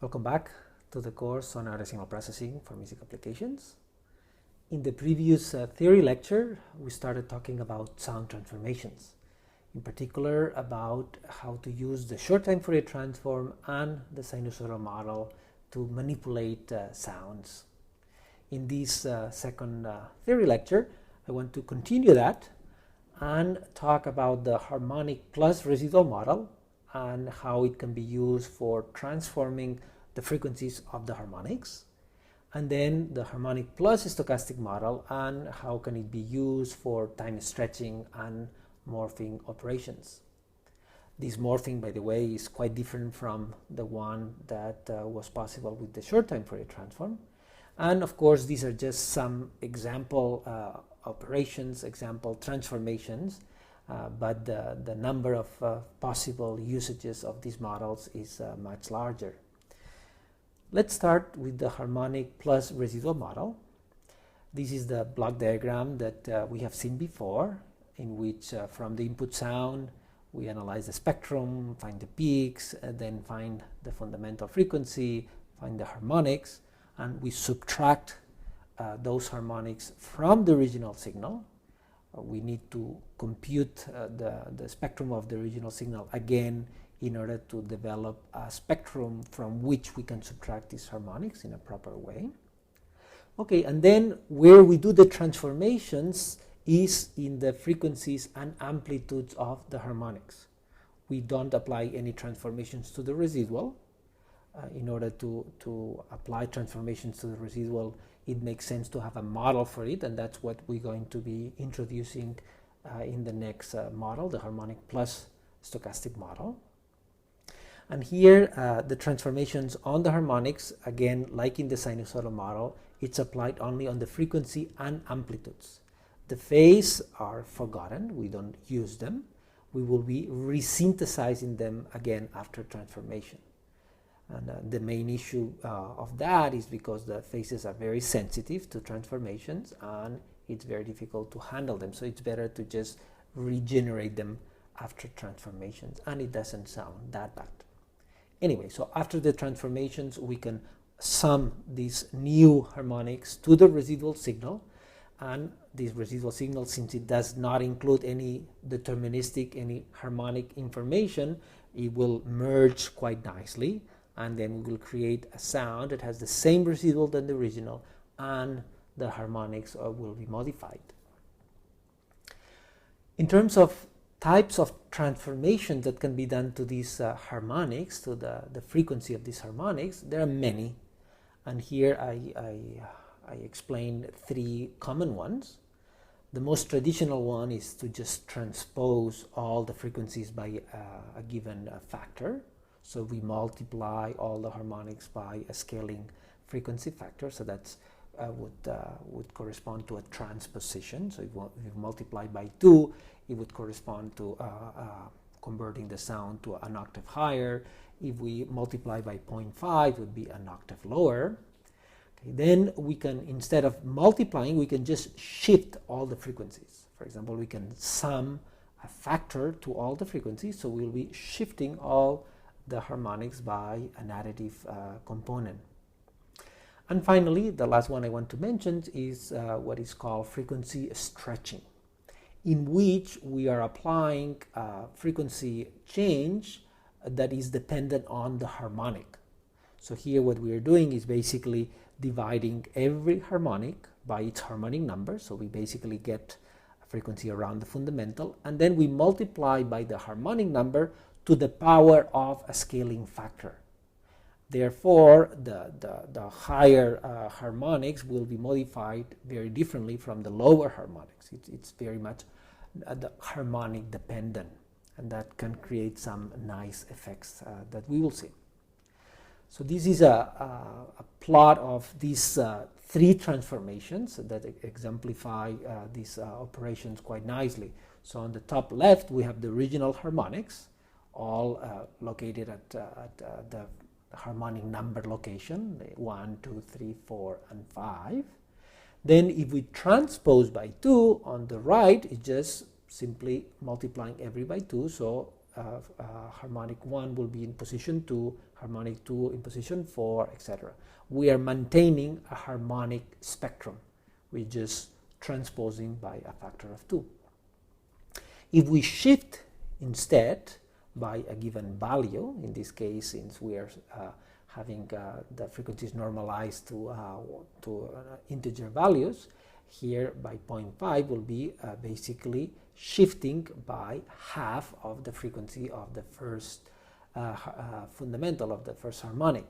Welcome back to the course on audio signal processing for music applications. In the previous theory lecture, we started talking about sound transformations, in particular about how to use the short time Fourier transform and the sinusoidal model to manipulate sounds. In this second theory lecture, I want to continue that and talk about the harmonic plus residual model and how it can be used for transforming the frequencies of the harmonics, and then the harmonic plus stochastic model and how can it be used for time stretching and morphing operations. This morphing, by the way, is quite different from the one that was possible with the short time Fourier transform. And of course, these are just some example operations, example transformations, but the number of possible usages of these models is much larger. Let's start with the harmonic plus residual model. This is the block diagram that we have seen before, in which from the input sound we analyze the spectrum, find the peaks, then find the fundamental frequency, find the harmonics, and we subtract those harmonics from the original signal. We need to compute the spectrum of the original signal again in order to develop a spectrum from which we can subtract these harmonics in a proper way. Okay, and then where we do the transformations is in the frequencies and amplitudes of the harmonics. We don't apply any transformations to the residual. In order to apply transformations to the residual, it makes sense to have a model for it, and that's what we're going to be introducing in the next model, the harmonic plus stochastic model. And here, the transformations on the harmonics, again, like in the sinusoidal model, it's applied only on the frequency and amplitudes. The phase are forgotten, we don't use them. We will be resynthesizing them again after transformation. And the main issue of that is because the phases are very sensitive to transformations and it's very difficult to handle them. So it's better to just regenerate them after transformations, and it doesn't sound that bad. Anyway, so after the transformations, we can sum these new harmonics to the residual signal, and this residual signal, since it does not include any deterministic, any harmonic information, it will merge quite nicely, and then we will create a sound that has the same residual than the original, and the harmonics will be modified. In terms of types of transformation that can be done to these harmonics, to the frequency of these harmonics, there are many. And here I explained three common ones. The most traditional one is to just transpose all the frequencies by a given factor. So we multiply all the harmonics by a scaling frequency factor. So that's would correspond to a transposition. So if you multiply by 2, it would correspond to converting the sound to an octave higher. If we multiply by 0.5, it would be an octave lower. Okay, then we can, instead of multiplying, we can just shift all the frequencies. For example, we can sum a factor to all the frequencies, so we'll be shifting all the harmonics by an additive component. And finally, the last one I want to mention is what is called frequency stretching, in which we are applying frequency change that is dependent on the harmonic. So here what we are doing is basically dividing every harmonic by its harmonic number. So we basically get a frequency around the fundamental, and then we multiply by the harmonic number to the power of a scaling factor. Therefore, the higher harmonics will be modified very differently from the lower harmonics. It's very much the harmonic dependent, and that can create some nice effects that we will see. So this is a plot of these three transformations that exemplify these operations quite nicely. So on the top left, we have the original harmonics, all located at the harmonic number location, 1, 2, 3, 4, and 5. Then if we transpose by 2, on the right, it's just simply multiplying every by 2, so harmonic 1 will be in position 2, harmonic 2 in position 4, etc. We are maintaining a harmonic spectrum. We're just transposing by a factor of 2. If we shift instead by a given value, in this case, since we are having the frequencies normalized to integer values, here by 0.5 will be basically shifting by half of the frequency of the first fundamental, of the first harmonic.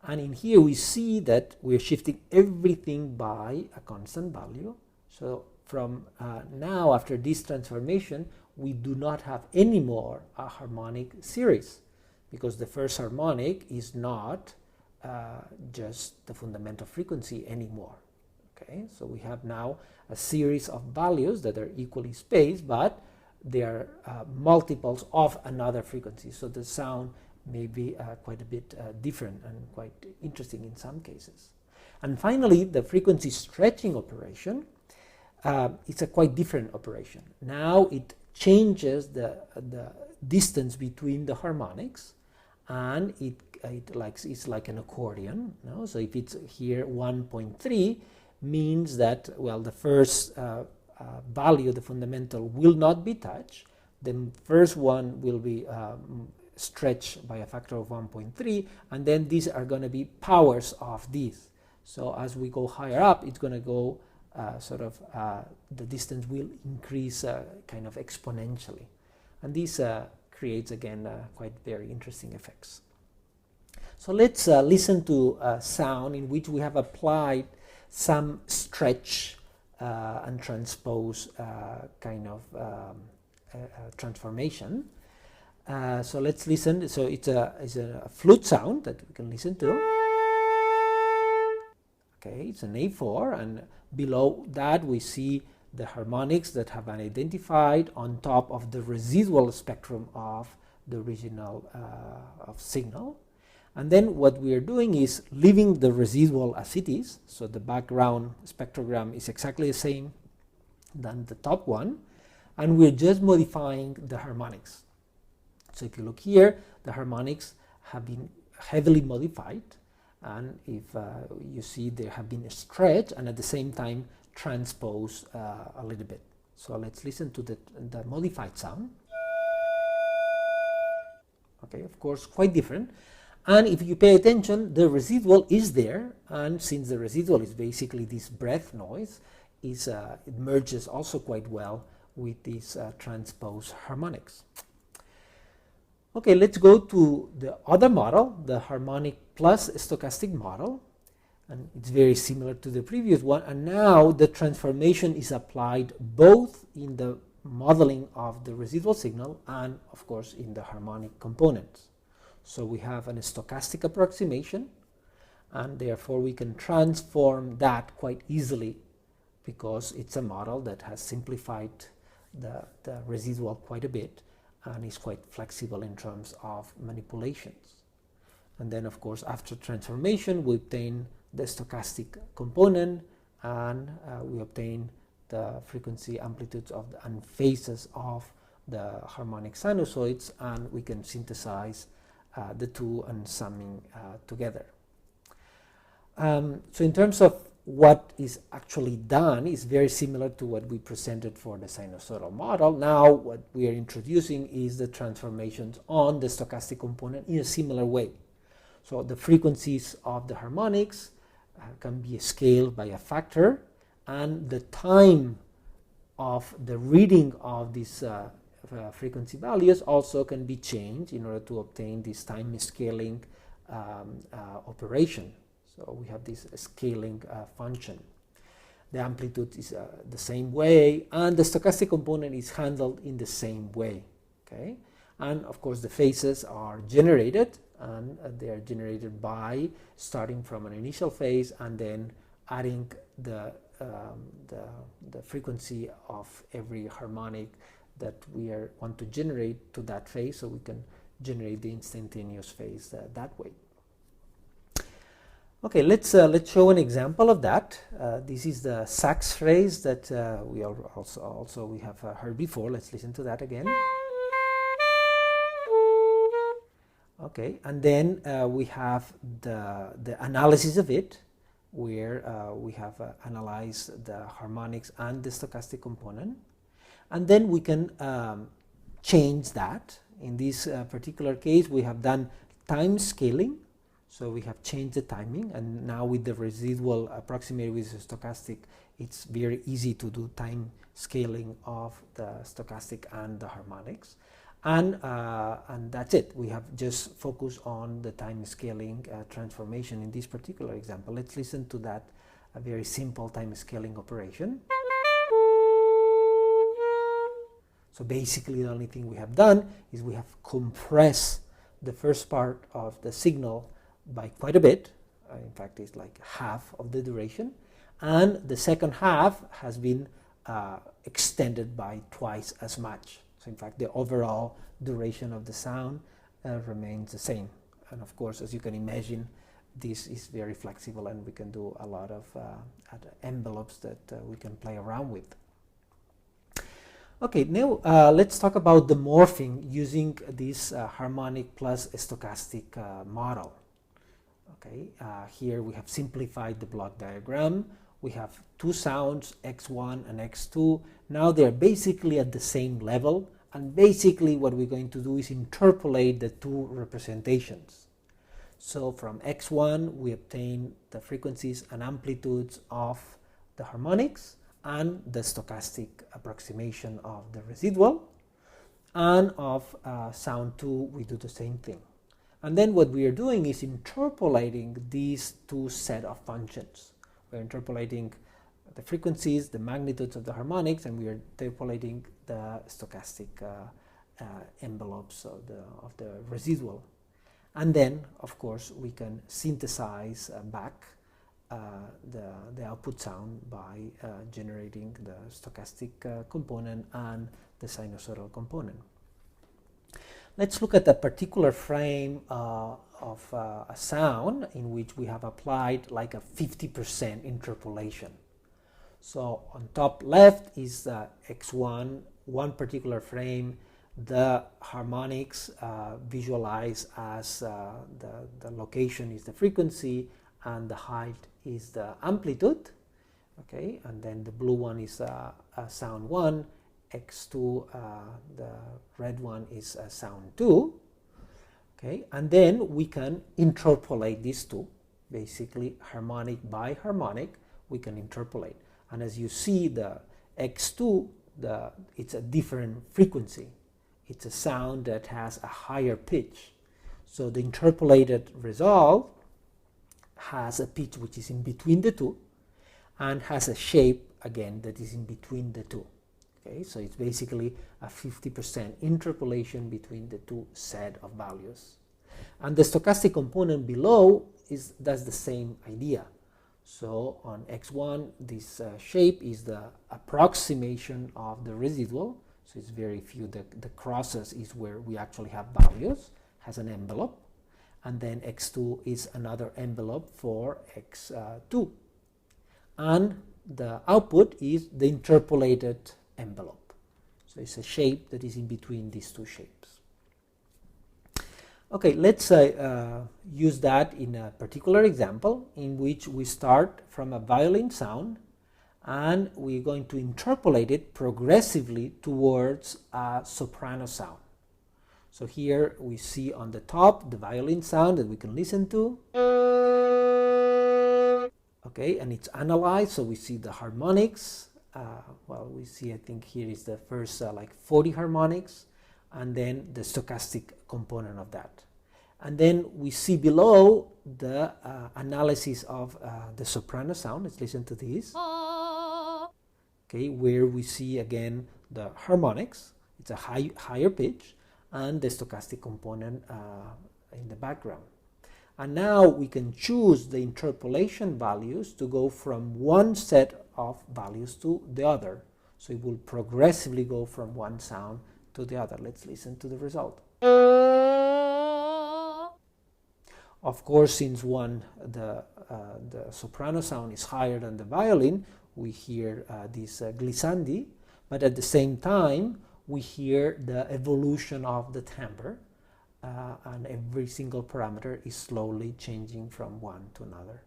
And in here we see that we're shifting everything by a constant value. So from now, after this transformation, we do not have any more a harmonic series, because the first harmonic is not just the fundamental frequency anymore. Okay, so we have now a series of values that are equally spaced, but they are multiples of another frequency. So the sound may be quite a bit different and quite interesting in some cases. And finally, the frequency stretching operation, it's a quite different operation. Now it changes the distance between the harmonics, and it's like an accordion. No? So if it's here 1.3, means that, well, the first value, the fundamental, will not be touched. The first one will be stretched by a factor of 1.3, and then these are going to be powers of this. So as we go higher up, it's going to go the distance will increase kind of exponentially. And this creates, again, quite very interesting effects. So let's listen to a sound in which we have applied some stretch and transpose kind of transformation. So let's listen. So it's a flute sound that we can listen to. Okay, it's an A4, and below that we see the harmonics that have been identified on top of the residual spectrum of the original of signal. And then what we are doing is leaving the residual as it is. So the background spectrogram is exactly the same than the top one, and we're just modifying the harmonics. So if you look here, the harmonics have been heavily modified, and if you see they have been stretched and at the same time transposed a little bit. So let's listen to the modified sound. Okay, of course, quite different. And if you pay attention, the residual is there, and since the residual is basically this breath noise, it merges also quite well with these transposed harmonics. Okay, let's go to the other model, the harmonic plus stochastic model, and it's very similar to the previous one, and now the transformation is applied both in the modeling of the residual signal and, of course, in the harmonic components. So we have a stochastic approximation, and therefore we can transform that quite easily because it's a model that has simplified the residual quite a bit and is quite flexible in terms of manipulations. And then, of course, after transformation, we obtain the stochastic component, and we obtain the frequency amplitudes and phases of the harmonic sinusoids, and we can synthesize the two and summing together. So in terms of what is actually done is very similar to what we presented for the sinusoidal model. Now what we are introducing is the transformations on the stochastic component in a similar way. So the frequencies of the harmonics can be scaled by a factor, and the time of the reading of these frequency values also can be changed in order to obtain this time scaling operation. So we have this scaling function. The amplitude is the same way, and the stochastic component is handled in the same way. Okay, and of course the phases are generated, and they are generated by starting from an initial phase and then adding the frequency of every harmonic that we want to generate to that phase, so we can generate the instantaneous phase that way. Okay, let's show an example of that. This is the sax phrase that we have heard before. Let's listen to that again. Okay, and then we have the analysis of it, where we have analyzed the harmonics and the stochastic component. And then we can change that. In this particular case, we have done time scaling. So we have changed the timing, and now with the residual approximated with the stochastic, it's very easy to do time scaling of the stochastic and the harmonics. And that's it. We have just focused on the time scaling transformation in this particular example. Let's listen to that, a very simple time scaling operation. So basically the only thing we have done is we have compressed the first part of the signal by quite a bit. In fact, it's like half of the duration. And the second half has been extended by twice as much. So in fact, the overall duration of the sound remains the same. And of course, as you can imagine, this is very flexible, and we can do a lot of envelopes that we can play around with. Okay, now let's talk about the morphing using this harmonic plus stochastic model. Okay, here we have simplified the block diagram. We have two sounds, X1 and X2. Now they're basically at the same level, and basically what we're going to do is interpolate the two representations. So from X1 we obtain the frequencies and amplitudes of the harmonics and the stochastic approximation of the residual, and of sound 2 we do the same thing. And then what we are doing is interpolating these two set of functions. We're interpolating the frequencies, the magnitudes of the harmonics, and we are interpolating the stochastic envelopes of the residual. And then, of course, we can synthesize back the output sound by generating the stochastic component and the sinusoidal component. Let's look at a particular frame of a sound in which we have applied like a 50% interpolation. So on top left is X1, one particular frame, the harmonics visualized as the location is the frequency and the height is the amplitude. Okay, and then the blue one is sound 1, X2, the red one is sound 2. Okay, and then we can interpolate these two, basically harmonic by harmonic, we can interpolate. And as you see, the X2, it's a different frequency. It's a sound that has a higher pitch. So the interpolated result has a pitch which is in between the two, and has a shape, again, that is in between the two. Okay, so it's basically a 50% interpolation between the two set of values. And the stochastic component below does the same idea. So on X1, this shape is the approximation of the residual. So it's very few. The crosses is where we actually have values, has an envelope. And then X2 is another envelope for X2. And the output is the interpolated envelope. So it's a shape that is in between these two shapes. Okay, let's use that in a particular example in which we start from a violin sound and we're going to interpolate it progressively towards a soprano sound. So here we see on the top the violin sound that we can listen to. Okay, and it's analyzed, so we see the harmonics. Well, we see, I think here is the first like 40 harmonics, and then the stochastic component of that. And then we see below the analysis of the soprano sound. Let's listen to this. Okay, where we see again the harmonics. It's a higher pitch, and the stochastic component in the background. And now we can choose the interpolation values to go from one set of values to the other. So it will progressively go from one sound to the other. Let's listen to the result. Of course, since the soprano sound is higher than the violin, we hear this glissandi, but at the same time we hear the evolution of the timbre, and every single parameter is slowly changing from one to another.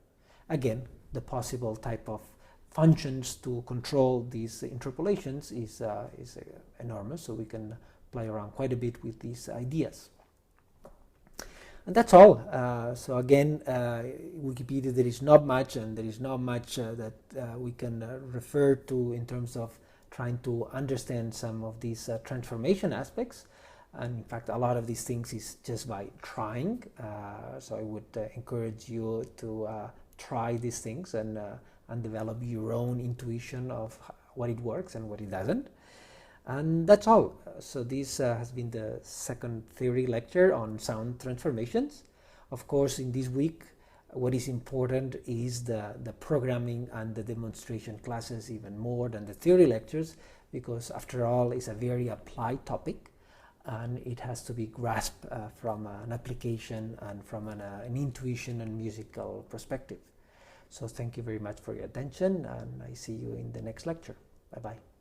Again, the possible type of functions to control these interpolations is enormous, so we can play around quite a bit with these ideas. And that's all. So again, Wikipedia, there is not much, and there is not much that we can refer to in terms of trying to understand some of these transformation aspects. And in fact, a lot of these things is just by trying. So I would encourage you to try these things and develop your own intuition of what it works and what it doesn't. And that's all. So this has been the second theory lecture on sound transformations. Of course, in this week, what is important is the programming and the demonstration classes even more than the theory lectures, because after all, it's a very applied topic and it has to be grasped from an application and from an intuition and musical perspective. So thank you very much for your attention, and I see you in the next lecture. Bye-bye.